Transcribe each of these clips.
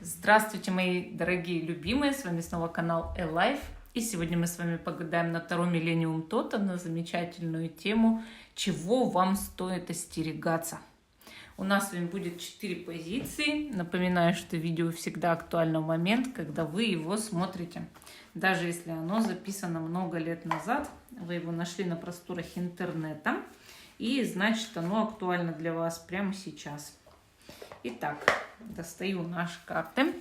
Здравствуйте, мои дорогие любимые, с вами снова канал Элайф. И сегодня мы с вами погадаем на Таро Миллениум Тото на замечательную тему «Чего вам стоит остерегаться?». У нас с вами будет 4 позиции. Напоминаю, что видео всегда актуально в момент, когда вы его смотрите. Даже если оно записано много лет назад, вы его нашли на просторах интернета, и значит оно актуально для вас прямо сейчас. Итак, достаю наши карты.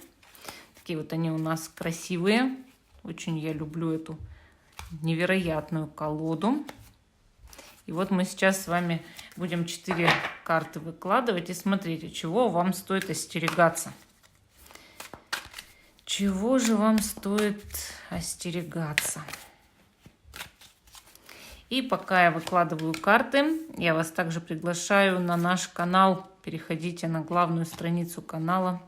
Такие вот они у нас красивые. Очень я люблю эту невероятную колоду. И вот мы сейчас с вами будем 4 карты выкладывать и смотреть, от чего вам стоит остерегаться. Чего же вам стоит остерегаться? И пока я выкладываю карты, я вас также приглашаю на наш канал. Переходите на главную страницу канала.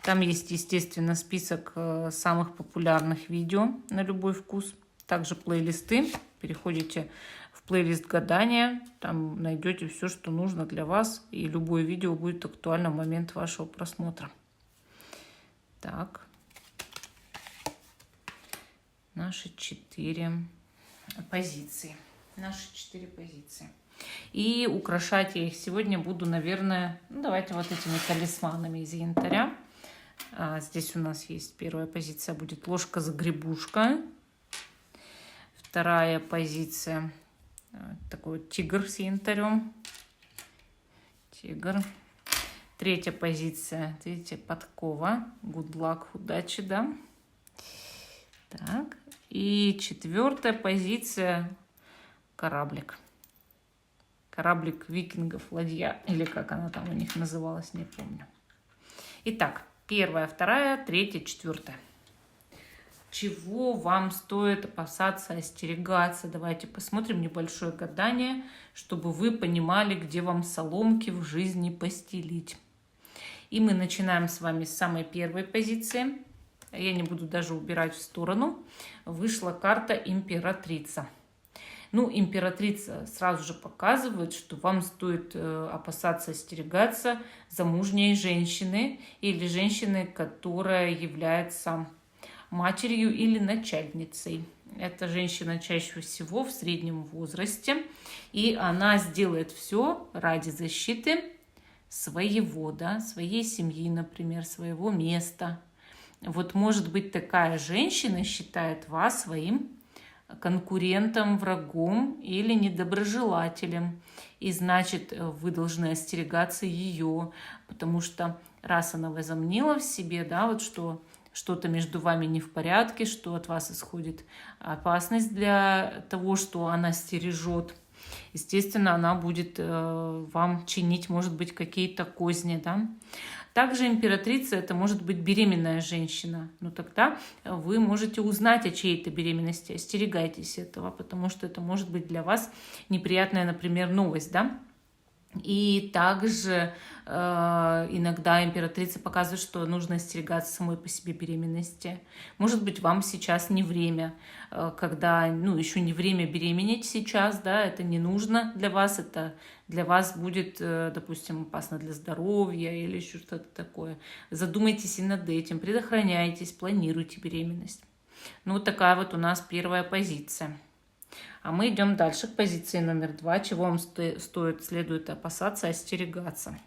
Там есть, естественно, список самых популярных видео на любой вкус. Также плейлисты. Переходите в плейлист гадания. Там найдете все, что нужно для вас. И любое видео будет актуально в момент вашего просмотра. Так. Наши 4 позиции. Наши 4 позиции. И украшать я их сегодня буду, наверное, давайте вот этими талисманами из янтаря. Здесь у нас есть первая позиция, будет ложка-загребушка. Вторая позиция, такой вот тигр с янтарем. Тигр. Третья позиция, видите, подкова. Good luck, удачи, да? Так. И четвертая позиция, кораблик. Кораблик викингов, ладья, или как она там у них называлась, не помню. Итак, первая, вторая, третья, четвертая. Чего вам стоит опасаться, остерегаться? Давайте посмотрим небольшое гадание, чтобы вы понимали, где вам соломки в жизни постелить. И мы начинаем с вами с самой первой позиции. Я не буду даже убирать в сторону. Вышла карта императрица. Ну, императрица сразу же показывает, что вам стоит опасаться, остерегаться замужней женщины или женщины, которая является матерью или начальницей. Эта женщина чаще всего в среднем возрасте, и она сделает все ради защиты своего, да, своей семьи, например, своего места. Вот, может быть, такая женщина считает вас своим конкурентом, врагом или недоброжелателем. И значит, вы должны остерегаться ее, потому что раз она возомнила в себе, да, вот что что-то между вами не в порядке, что от вас исходит опасность для того, что она стережет, естественно, она будет вам чинить, может быть, какие-то козни, да. Также императрица – это может быть беременная женщина. Но тогда вы можете узнать о чьей-то беременности. Остерегайтесь этого, потому что это может быть для вас неприятная, например, новость, да? И также иногда императрица показывает, что нужно остерегаться самой по себе беременности. Может быть, вам сейчас не время, когда, еще не время беременеть сейчас, да, это не нужно для вас, это для вас будет, допустим, опасно для здоровья или еще что-то такое. Задумайтесь и над этим, предохраняйтесь, планируйте беременность. Ну, вот такая вот у нас первая позиция. А мы идем дальше к позиции номер 2, чего вам следует опасаться, остерегаться.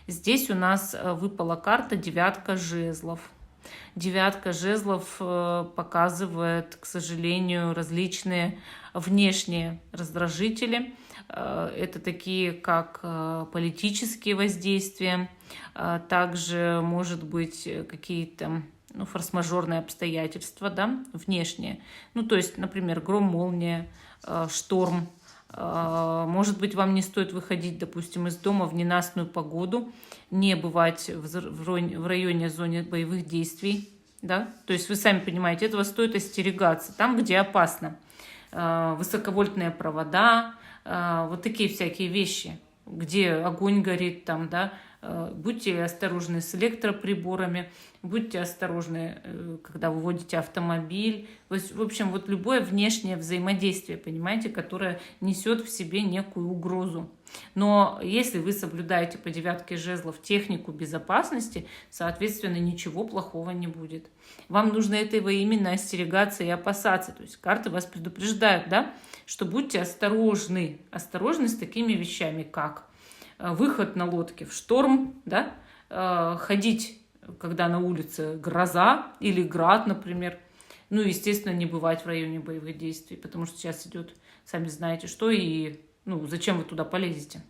Здесь у нас выпала карта девятка жезлов. Девятка жезлов показывает, к сожалению, различные внешние раздражители. Это такие, как политические воздействия, также, может быть, какие-то форс-мажорные обстоятельства, да, внешние. То есть, например, гром, молния, шторм. Может быть, вам не стоит выходить, допустим, из дома в ненастную погоду, не бывать в районе зоны боевых действий, да. То есть, вы сами понимаете, этого стоит остерегаться. Там, где опасно. Высоковольтные провода, вот такие всякие вещи, где огонь горит, там, да, Будьте осторожны с электроприборами, будьте осторожны, когда вы водите автомобиль. В общем, вот любое внешнее взаимодействие, понимаете, которое несет в себе некую угрозу. Но если вы соблюдаете по 9 жезлов технику безопасности, соответственно, ничего плохого не будет. Вам нужно этого именно остерегаться и опасаться. То есть карты вас предупреждают, да, что будьте осторожны. Осторожны с такими вещами, как выход на лодке в шторм, да, ходить, когда на улице гроза или град, например. Ну, естественно, не бывать в районе боевых действий, потому что сейчас идет, сами знаете что, и зачем вы туда полезете.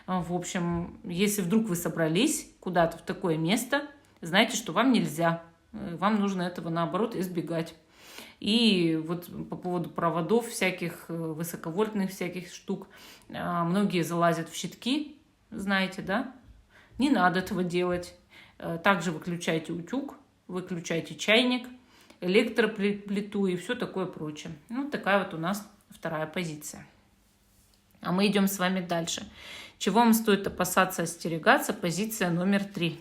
В общем, если вдруг вы собрались куда-то в такое место, знайте, что вам нельзя. Вам нужно этого, наоборот, избегать. И вот по поводу проводов всяких, высоковольтных всяких штук, многие залазят в щитки, знаете, да? Не надо этого делать. Также выключайте утюг, выключайте чайник, электроплиту и все такое прочее. Ну, такая вот у нас вторая позиция. А мы идем с вами дальше. Чего вам стоит опасаться, остерегаться? Позиция номер 3.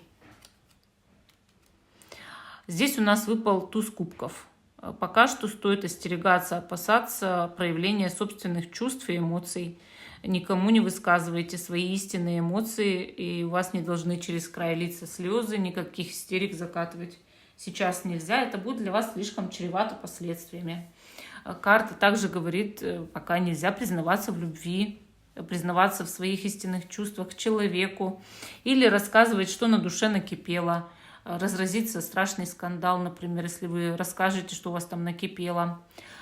Здесь у нас выпал туз кубков. Пока что стоит остерегаться, опасаться проявления собственных чувств и эмоций. Никому не высказывайте свои истинные эмоции, и у вас не должны через край литься слезы, никаких истерик закатывать. Сейчас нельзя, это будет для вас слишком чревато последствиями. Карта также говорит, пока нельзя признаваться в любви, признаваться в своих истинных чувствах к человеку или рассказывать, что на душе накипело. Разразится страшный скандал, например, если вы расскажете, что у вас там накипело.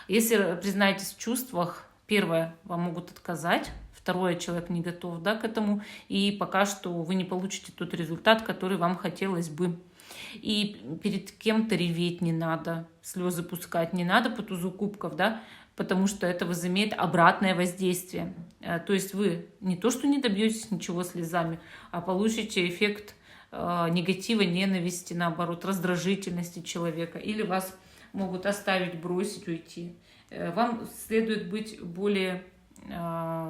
Если признаетесь в чувствах, первое, вам могут отказать, второе, человек не готов, да, к этому, и пока что вы не получите тот результат, который вам хотелось бы. И перед кем-то реветь не надо, слезы пускать не надо по тузу кубков, да, потому что это возымеет обратное воздействие. То есть вы не то, что не добьетесь ничего слезами, а получите эффект негатива, ненависти, наоборот, раздражительности человека, или вас могут оставить, бросить, уйти. Вам следует быть более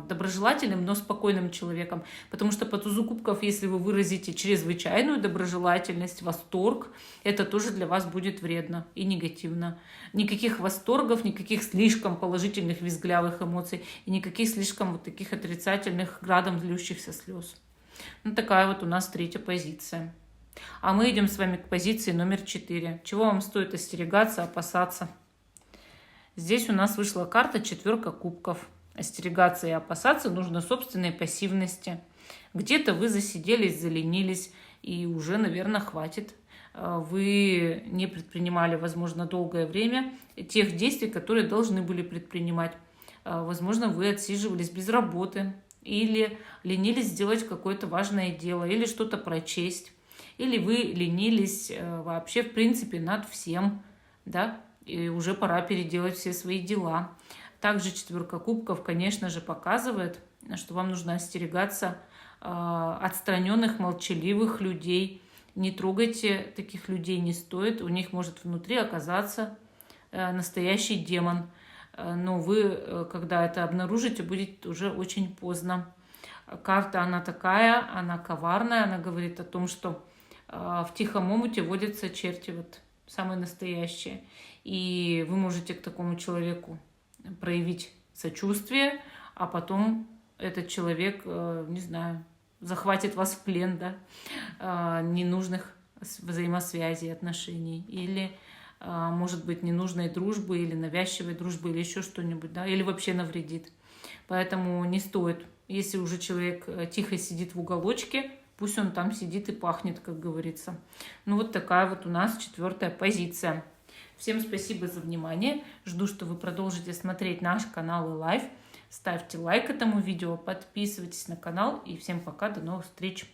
доброжелательным, но спокойным человеком, потому что по тузу кубков, если вы выразите чрезвычайную доброжелательность, восторг, это тоже для вас будет вредно и негативно. Никаких восторгов, никаких слишком положительных визглявых эмоций и никаких слишком вот таких отрицательных градом льющихся слез. Ну, такая вот у нас третья позиция. А мы идем с вами к позиции номер 4. Чего вам стоит остерегаться, опасаться? Здесь у нас вышла карта 4 кубков. Остерегаться и опасаться нужно собственной пассивности. Где-то вы засиделись, заленились, и уже, наверное, хватит. Вы не предпринимали, возможно, долгое время тех действий, которые должны были предпринимать. Возможно, вы отсиживались без работы, или ленились сделать какое-то важное дело, или что-то прочесть, или вы ленились вообще, в принципе, над всем, да, и уже пора переделать все свои дела. Также 4 кубков, конечно же, показывает, что вам нужно остерегаться отстраненных, молчаливых людей. Не трогайте таких людей, не стоит. У них может внутри оказаться настоящий демон. Но вы, когда это обнаружите, будет уже очень поздно. Карта, она такая, она коварная, она говорит о том, что в тихом омуте водятся черти, вот самые настоящие. И вы можете к такому человеку проявить сочувствие, а потом этот человек, не знаю, захватит вас в плен, да, ненужных взаимосвязей, отношений, или, может быть, ненужной дружбы, или навязчивой дружбы, или еще что-нибудь, да, или вообще навредит. Поэтому не стоит. Если уже человек тихо сидит в уголочке, пусть он там сидит и пахнет, как говорится. Ну, вот такая вот у нас 4 позиция. Всем спасибо за внимание. Жду, что вы продолжите смотреть наш канал и лайв. Ставьте лайк этому видео, подписывайтесь на канал. И всем пока, до новых встреч.